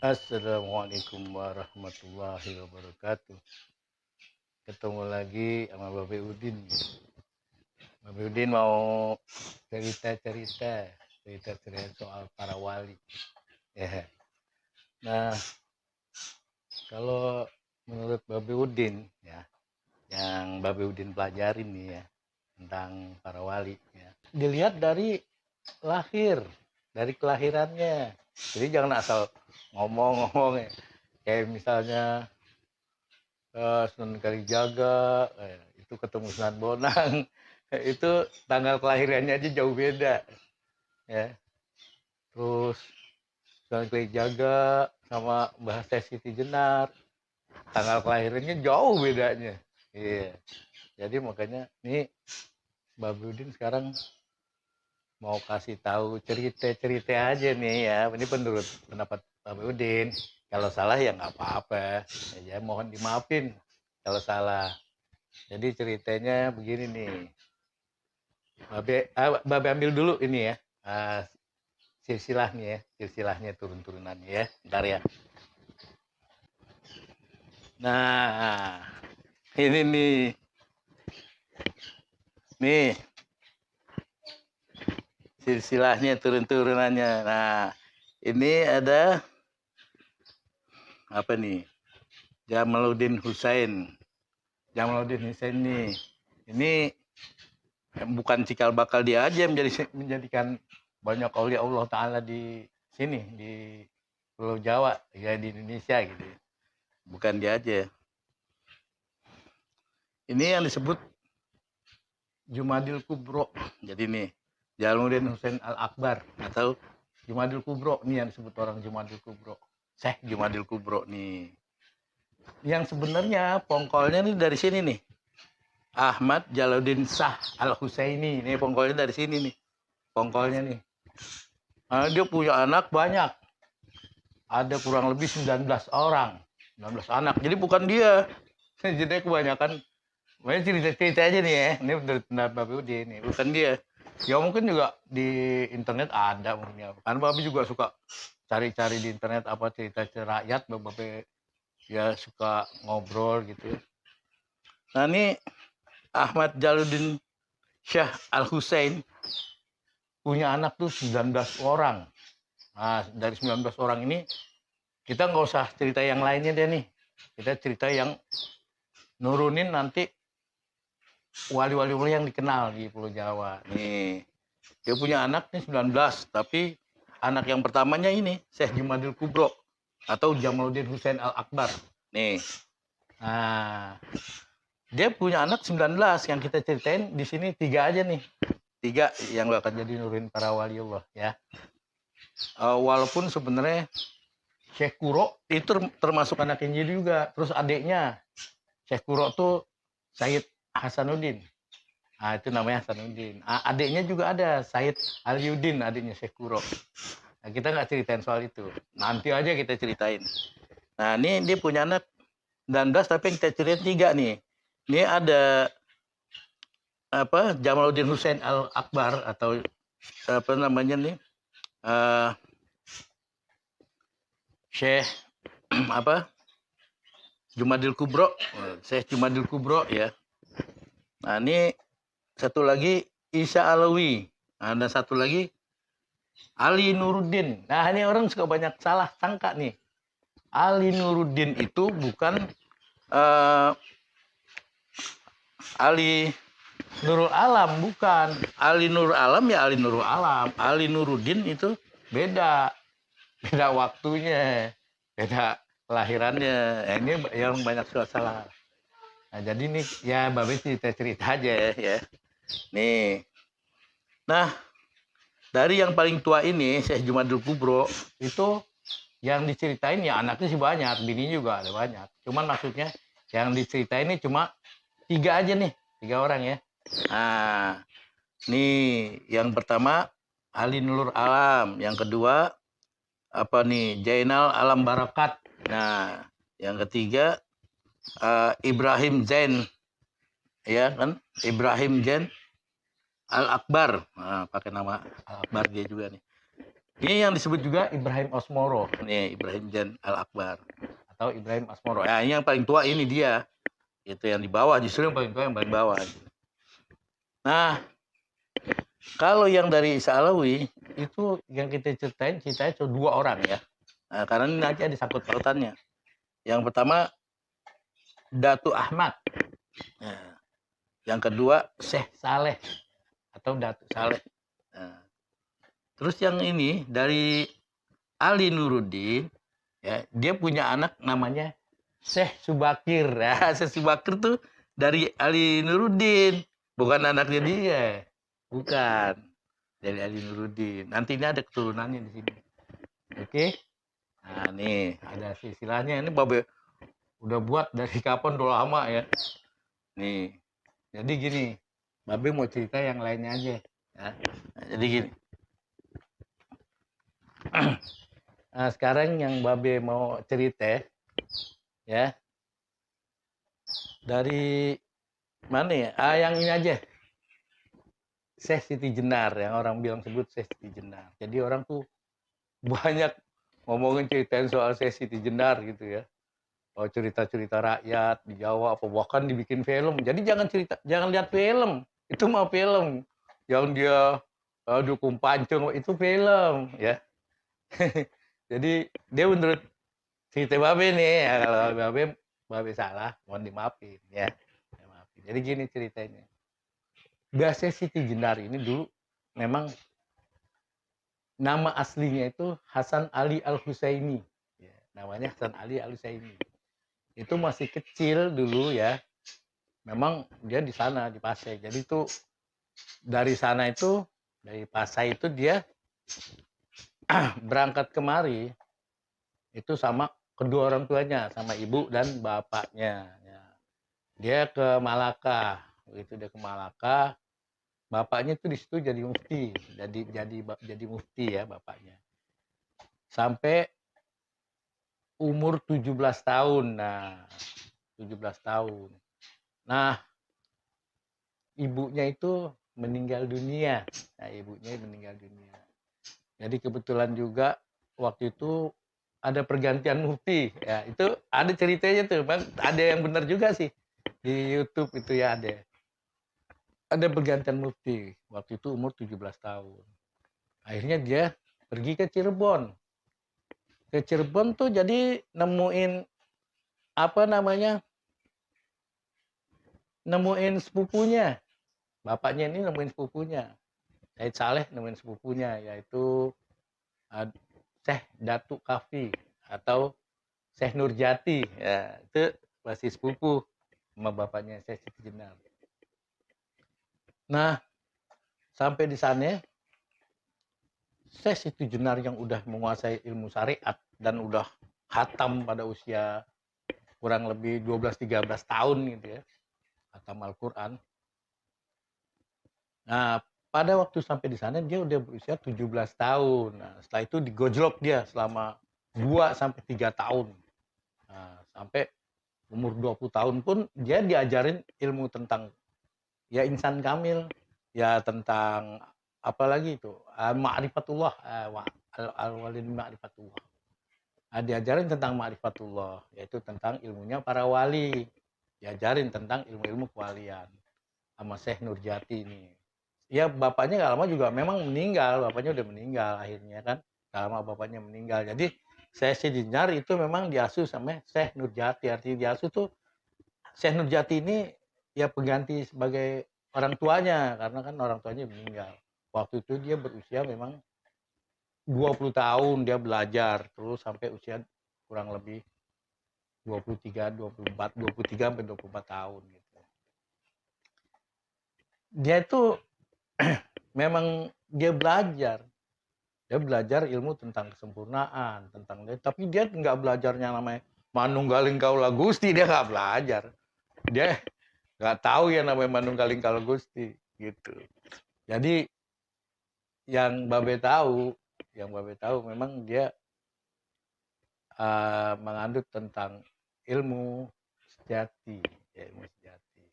Assalamualaikum warahmatullahi wabarakatuh. Ketemu lagi sama Babe Udin. Babe Udin mau cerita soal para wali. Ya. Nah, kalau menurut Babe Udin ya, yang Babe Udin pelajarin nih ya tentang para wali ya. Dilihat dari kelahirannya. Jadi jangan asal ngomong-ngomong ya. Kayak misalnya Sunan Kalijaga, itu ketemu Sunan Bonang, itu tanggal kelahirannya aja jauh beda, ya. Terus Sunan Kalijaga sama Mbah Siti Jenar, tanggal kelahirannya jauh bedanya, iya. Jadi makanya nih Mbak Budin sekarang mau kasih tahu cerita-cerita aja nih ya. Ini menurut pendapat Mbak Budin. Kalau salah ya nggak apa-apa, ya mohon dimaafin kalau salah. Jadi ceritanya begini nih. Babe ambil dulu ini ya. Silsilahnya turun-turunannya ya. Bentar ya. Nah, ini nih. Nih. Silsilahnya turun-turunannya. Nah, ini ada apa nih? Jamaluddin Husain. Jamaluddin Husain nih. Ini bukan cikal bakal dia aja menjadikan banyak aulia Allah Ta'ala di sini, di Pulau Jawa, ya di Indonesia gitu. Bukan dia aja. Ini yang disebut Jumadil Kubro. Jadi nih, Jalaluddin Husain Al-Akbar atau Jumadil Kubro. Nih yang disebut orang Jumadil Kubro. Syekh Jumadil Kubro nih. Yang sebenarnya pongkolnya nih dari sini nih. Ahmad Jalaluddin Shah Al-Husaini. Nih pongkolnya dari sini nih. Pongkolnya nih. Nah, dia punya anak banyak. Ada kurang lebih 19 orang. 19 anak. Jadi bukan dia. Jadi kebanyakan cerita-cerita aja nih ya. Ini menurut Babe Udin nih. Bukan dia. Ya mungkin juga di internet ada mungkin ya. Kan Babe juga suka cari-cari di internet apa cerita-cerita rakyat. Babe ya suka ngobrol gitu. Nah ini Ahmad Jalaluddin Shah Al-Husain punya anak tuh 19 orang. Nah, dari 19 orang ini kita nggak usah cerita yang lainnya deh nih. Kita cerita yang nurunin nanti wali-wali yang dikenal di Pulau Jawa. Nih, dia punya anak nih 19, tapi anak yang pertamanya ini Syekh Jumadil Kubro atau Jamaluddin Husain Al-Akbar. Nih. Nah, dia punya anak 19 yang kita ceritain di sini 3 aja nih. 3 yang bakal jadi nurunin para wali Allah ya. Walaupun sebenarnya Syekh Kuro itu termasuk anaknya juga. Terus adiknya Syekh Kuro tuh Said Hasanuddin. Nah, itu namanya Hasanuddin. Adiknya juga ada Said Aliuddin, adiknya Syekh Kuro. Nah, kita nggak ceritain soal itu. Nanti aja kita ceritain. Nah, ini dia punya anak 19 tapi yang kita ceritain 3 nih. Ini ada apa Jamaluddin Husain Al-Akbar atau apa namanya nih? Syekh apa? Jumadil Kubro. Syekh Jumadil Kubro ya. Nah, ini satu lagi Isa Alawi. Nah, ada satu lagi Ali Nuruddin. Nah, ini orang suka banyak salah sangka nih. Ali Nuruddin itu bukan Ali Nurul Alam, bukan. Ali Nurul Alam ya Ali Nurul Alam. Ali Nuruddin itu beda. Beda waktunya, beda kelahirannya. Ini yang banyak salah. Nah, jadi nih ya Babe cerita-cerita aja ya. Nih. Nah, dari yang paling tua ini Syekh Jumadil Kubro itu yang diceritain ya anaknya sih banyak, bini juga ada banyak. Cuman maksudnya yang diceritain ini cuma 3 aja nih, 3 orang ya. Nah, nih yang pertama Ali Nurul Alam, yang kedua apa nih Jainal Alam Barakat. Nah, yang ketiga Ibrahim Zain, ya kan? Ibrahim Zain Al-Akbar. Nah, pakai nama Al-Akbar dia juga nih. Ini yang disebut juga Ibrahim Osmoro. Nih, Ibrahim Jan Al-Akbar atau Ibrahim Osmoro. Ya, ini yang paling tua ini dia. Itu yang di bawah, justru yang paling tua yang paling bawah. Nah, kalau yang dari Isa Alawi itu yang kita ceritain cuma dua orang ya. Nah, karena ini nanti ada sangkut pautannya. Yang pertama Datu Ahmad. Nah, yang kedua Syekh Saleh atau Datu Saleh. Nah, terus yang ini dari Ali Nuruddin, ya, dia punya anak namanya Syekh Subakir. Ya, Syekh Subakir tuh dari Ali Nuruddin, bukan anaknya dia. Bukan. Dari Ali Nuruddin. Nanti ini ada keturunannya di sini. Oke. Nah, nih ada silsilahnya. Ini Babe udah buat dari kapan udah lama ya. Nih. Jadi gini, Babe mau cerita yang lainnya aja. Ya. Nah, jadi gini. Nah, sekarang yang Babe mau cerita ya. Dari mana ya? Yang ini aja. Syekh Siti Jenar, yang orang bilang sebut Syekh Siti Jenar. Jadi orang tuh banyak ngomongin ceritain soal Syekh Siti Jenar gitu ya. Oh, cerita-cerita rakyat di Jawa apa bahkan dibikin film. Jadi jangan lihat film. Itu mah film. Yang dia dukung pancung itu film ya. Jadi dia menurut cerita Babe nih ya, kalau Babe salah mohon dimaafin ya. Maafin. Jadi gini ceritanya. Syekh Siti Jenar ini dulu memang nama aslinya itu Hasan Ali Al-Husaini. Ya, namanya Hasan Ali Al-Husaini. Itu masih kecil dulu ya. Memang dia di sana di Pasai. Jadi itu dari sana itu dari Pasai itu dia berangkat kemari itu sama kedua orang tuanya, sama ibu dan bapaknya. Ya. Dia ke Malaka. Begitu dia ke Malaka, bapaknya itu di situ jadi mufti, jadi mufti ya bapaknya. Sampai umur 17 tahun. Nah, 17 tahun. Nah, ibunya itu meninggal dunia. Nah, ibunya meninggal dunia. Jadi kebetulan juga waktu itu ada pergantian mufti. Ya, itu ada ceritanya tuh, Bang. Ada yang benar juga sih. Di YouTube itu ya ada. Ada pergantian mufti. Waktu itu umur 17 tahun. Akhirnya dia pergi ke Cirebon. Ke Cirebon tuh jadi nemuin apa namanya? Nemuin sepupunya. Bapaknya ini nemuin sepupunya. Said Saleh nemuin sepupunya yaitu Syekh Datuk Kafi atau Syekh Nurjati. Ya, itu masih sepupu sama bapaknya Syekh Siti Jenar. Nah, sampai di sana Syekh Siti Jenar yang udah menguasai ilmu syariat dan udah khatam pada usia kurang lebih 12-13 tahun gitu ya. Khatam Al-Qur'an. Nah, pada waktu sampai di sana dia udah berusia 17 tahun. Nah, setelah itu digojlok dia selama 2-3 tahun. Nah, sampai umur 20 tahun pun dia diajarin ilmu tentang ya insan kamil, ya tentang apa lagi itu? Ma'rifatullah, al-walid ma'rifatullah. Nah, diajarin tentang ma'rifatullah, yaitu tentang ilmunya para wali. Diajarin tentang ilmu-ilmu kewalian sama Syekh Nurjati ini. Ya bapaknya gak lama juga memang meninggal, bapaknya udah meninggal akhirnya kan, gak lama bapaknya meninggal. Jadi Syekh Siti Jenar itu memang diasuh sama Syekh Nurjati. Artinya diasuh tuh Syekh Nurjati ini ya pengganti sebagai orang tuanya karena kan orang tuanya meninggal. Waktu itu dia berusia memang 20 tahun dia belajar terus sampai usia kurang lebih 23, 24, 23 sampai 24 tahun gitu. Dia itu memang dia belajar ilmu tentang kesempurnaan, tentang tapi dia nggak belajarnya namanya manunggaling kaula Gusti, dia nggak belajar. Dia nggak tahu ya namanya manunggaling kaula Gusti gitu. Jadi yang Babe tahu memang dia mengandung tentang ilmu sejati, ya, ilmu sejati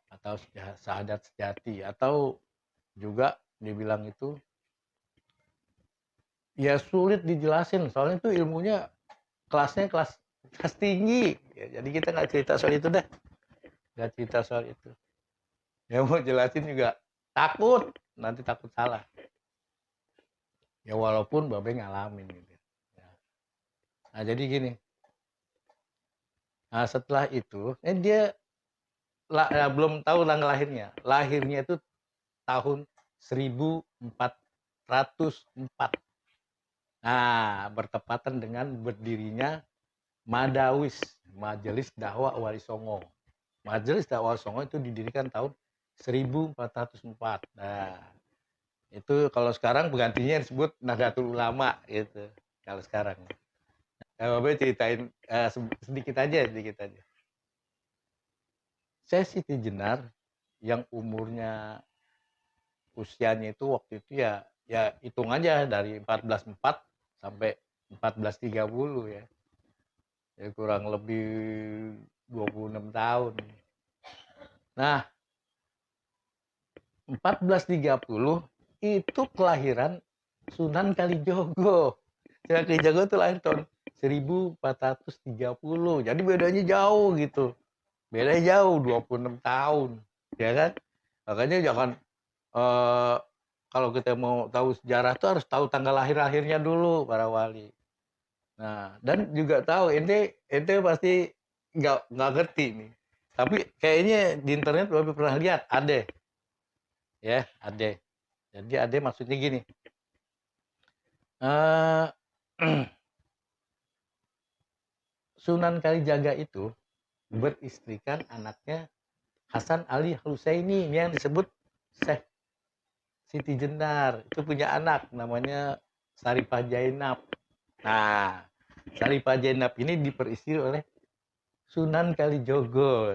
atau syahadat sejati atau juga dibilang itu ya sulit dijelasin, soalnya itu ilmunya kelasnya kelas tinggi ya, jadi kita nggak cerita soal itu deh, nggak cerita soal itu. Ya mau jelasin juga takut, nanti takut salah. Ya walaupun Babe ngalamin gitu. Ya. Nah jadi gini, nah setelah itu, dia belum tahu tanggal lahirnya. Lahirnya itu tahun 1404. Nah, bertepatan dengan berdirinya Madawis, Majelis Dakwah Wali Songo. Majelis Dakwah Wali Songo itu didirikan tahun 1404. Nah, itu kalau sekarang penggantinya disebut Nahdlatul Ulama gitu. Kalau sekarang. Bapak ceritain sedikit aja, sedikit aja. Saya Siti Jenar yang umurnya usianya itu waktu itu ya hitung aja dari 1404 sampai 1430 ya. Ya kurang lebih 26 tahun. Nah, 1430 itu kelahiran Sunan Kalijogo. Sunan Kalijogo itu lahir tahun 1430. Jadi bedanya jauh gitu. Bedanya jauh 26 tahun. Ya kan? Makanya jangan kalau kita mau tahu sejarah tuh harus tahu tanggal lahir-lahirnya dulu para wali. Nah, dan juga tahu ente pasti nggak ngerti nih. Tapi kayaknya di internet Bapak pernah lihat Ade. Ya, Ade. Jadi Ade maksudnya gini. Eh Sunan Kalijaga itu beristrikan anaknya Hasan Ali Husaini yang disebut Syekh Siti Jenar. Itu punya anak namanya Saripah Jainab. Nah, Saripah Jainab ini diperistri oleh Sunan Kalijogo,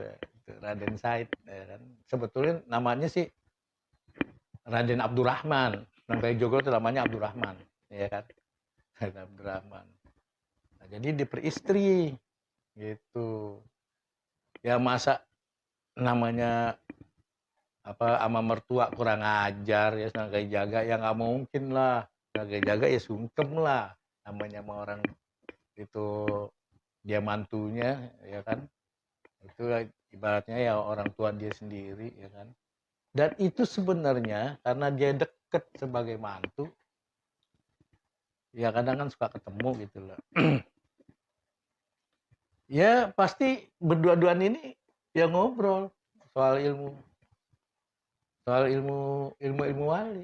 Raden Said. Ya kan? Sebetulnya namanya sih Raden Abdurrahman. Sunan Kalijogo itu namanya Abdurrahman, ya kan? Raden Abdurrahman. Nah, jadi diperistri gitu. Ya masa namanya apa ama mertua kurang ajar ya Sunan Kalijaga ya nggak mungkin lah. Sunan Kalijaga ya sungkem lah namanya sama orang itu dia mantunya ya kan, itu ibaratnya ya orang tua dia sendiri ya kan, dan itu sebenarnya karena dia deket sebagai mantu ya kadang kan suka ketemu gitu loh. Ya pasti berdua-duaan ini ya ngobrol soal ilmu, soal ilmu wali.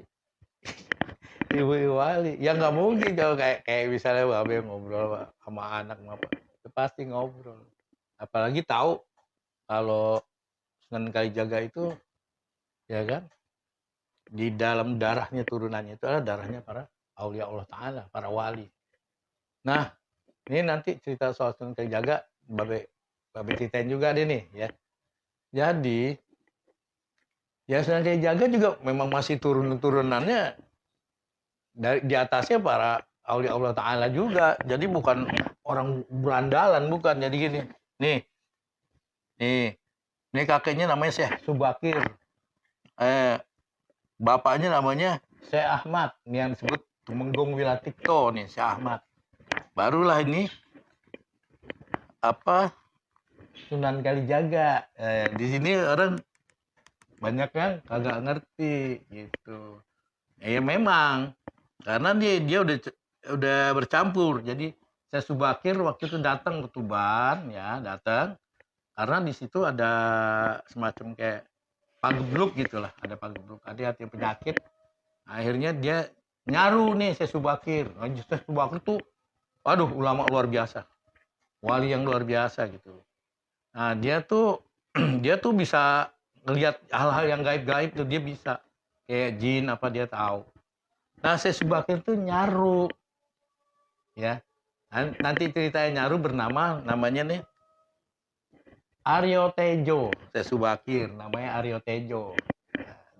Ilmu wali ya nggak mungkin kalau kayak misalnya Babe ngobrol sama anak apa itu pasti ngobrol, apalagi tahu kalau Sunan Kalijaga itu ya kan di dalam darahnya turunannya itu adalah darahnya para aulia Allah Ta'ala, para wali. Nah, ini nanti cerita soal Sunan Kalijaga, Babe ceritain juga deh nih ya. Jadi, ya Sunan Kalijaga juga memang masih turun-turunannya di atasnya para aulia Allah Ta'ala juga. Jadi bukan orang berandalan, bukan. Jadi gini, nih, nih, ini kakeknya namanya Syekh Subakir. Bapaknya namanya Syekh Ahmad, ini yang disebut Tumenggung Wilatikto nih, Syekh Ahmad. Barulah ini apa Sunan Kalijaga. Di sini orang banyak yang kagak ngerti gitu. Ya memang karena dia udah bercampur. Jadi saya Subakir waktu itu datang ke Tuban ya, datang karena di situ ada semacam kayak pagebluk gitulah, ada pagebluk, ada hati penyakit. Akhirnya dia nyaru nih saya Subakir. Saya Subakir tuh aduh ulama luar biasa. Wali yang luar biasa gitu. Nah, dia tuh dia tuh bisa ngelihat hal-hal yang gaib-gaib tuh dia bisa. Kayak jin apa dia tahu. Nah, saya Subakir tuh nyaru ya. Nanti ceritanya nyaru namanya nih Aryo Tejo. Saya Subakir namanya Aryo Tejo.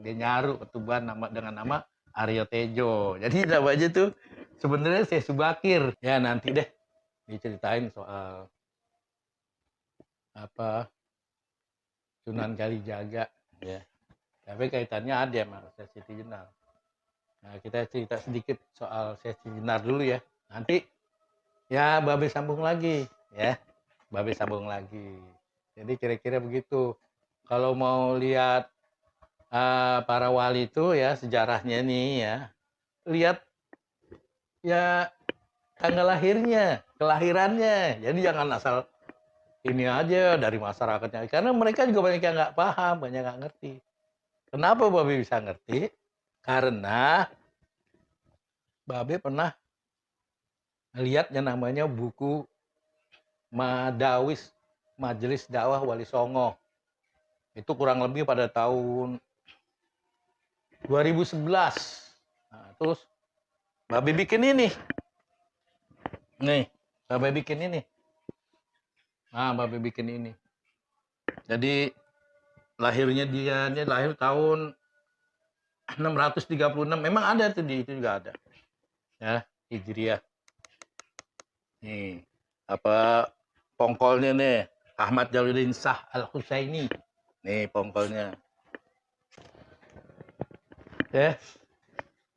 Dia nyaru ketuban dengan nama Aryo Tejo. Jadi namanya tuh sebenarnya saya Subakir. Ya nanti deh diceritain soal apa Sunan Kalijaga ya. Tapi kaitannya ada sama Siti Jenar. Nah, kita cerita sedikit soal Siti Jenar dulu ya. Nanti ya Babe sambung lagi ya. Babe sambung lagi. Jadi kira-kira begitu. Kalau mau lihat para wali itu ya sejarahnya nih ya. Lihat ya tanggal lahirnya, kelahirannya. Jadi jangan asal ini aja dari masyarakatnya. Karena mereka juga banyak yang nggak paham, banyak nggak ngerti. Kenapa Babe bisa ngerti? Karena Babe pernah lihat yang namanya buku Madawis Majelis Dakwah Wali Songo. Itu kurang lebih pada tahun 2011. Nah, terus Babe bikin ini. Nih, Babe bikin ini. Nah, Babe bikin ini. Jadi lahirnya dia lahir tahun 636. Memang ada tuh di itu juga ada. Ya, Hijriah. Nih, apa pongkolnya nih? Ahmad Jaludin Shah Al-Husaini. Nih pongkolnya. Ya,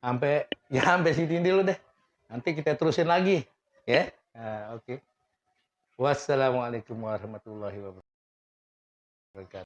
sampai sini dulu deh. Nanti kita terusin lagi, ya. Nah, oke. Wassalamualaikum warahmatullahi wabarakatuh.